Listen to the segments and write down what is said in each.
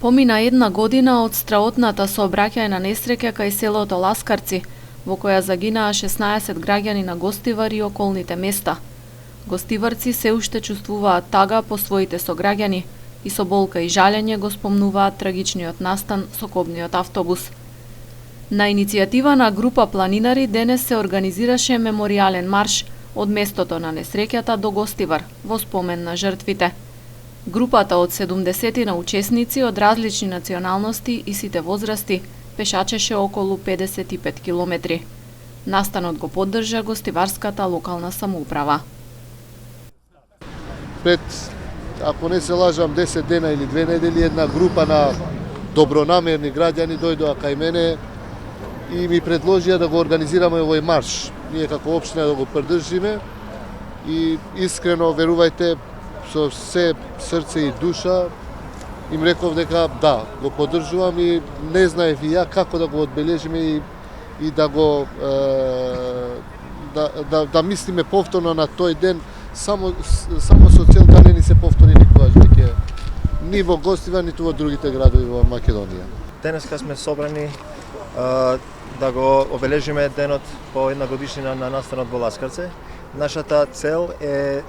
Помина една година од страотната сообраќајна несреќа кај селото Ласкарци, во која загинаа 16 граѓани на Гостивар и околните места. Гостиварци се уште чувствуваат тага по своите сограѓани и со болка и жалење го спомнуваат трагичниот настан со кобниот автобус. На иницијатива на група планинари денес се организираше меморијален марш од местото на несреќата до Гостивар во спомен на жртвите. Групата од 70 на учесници од различни националности и сите возрасти пешачеше околу 55 километри. Настанот го поддржа гостиварската локална самоуправа. Пред, ако не се лажам, 10 дена или 2 недели една група на добронамерни граѓани дојдоа кај мене и ми предложија да го организираме овој марш. Ние како општина да го поддржиме и искрено, верувајте, со се срце и душа им реков дека да, го поддржувам и не знаев и ја како да го одбележиме и да го да мислиме повторно на тој ден само со цел да не ни се повтори никогаш веќе ни во Гостивар, ниту во другите градови во Македонија. Денеска сме собрани да го обележиме денот по една годишнина на настанот во Ласкарце. Нашата цел е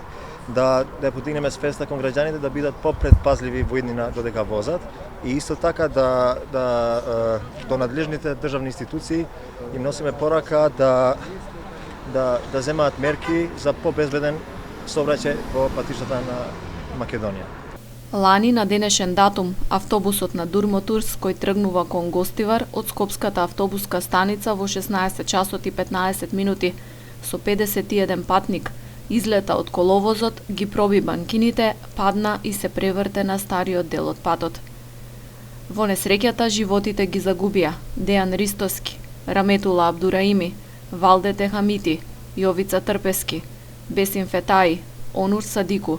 да подигнеме свеста кон граѓаните да бидат попредпазливи во иднина додека возат и исто така до надлежните државни институции им носиме порака да земаат мерки за побезбеден сообраќај во патиштата на Македонија. Лани на денешен датум автобусот на Durmotours кој тргнува кон Гостивар од Скопската автобуска станица во 16 часот и 15 минути со 51 патник излета од коловозот, ги проби банкините, падна и се преврте на стариот дел од патот. Во несреќата животите ги загубија Дејан Ристоски, Раметула Абдураими, Валде Техамити, Јовица Трпески, Бесим Фетаи, Онур Садику,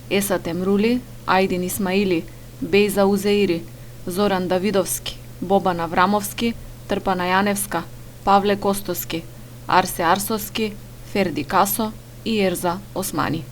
Еса Темрули, Ајдин Исмаили, Бејза Узеири, Зоран Давидовски, Бобан Аврамовски, Трпана Јаневска, Павле Костоски, Арсе Арсовски, Ферди Касо и Ерза Османи.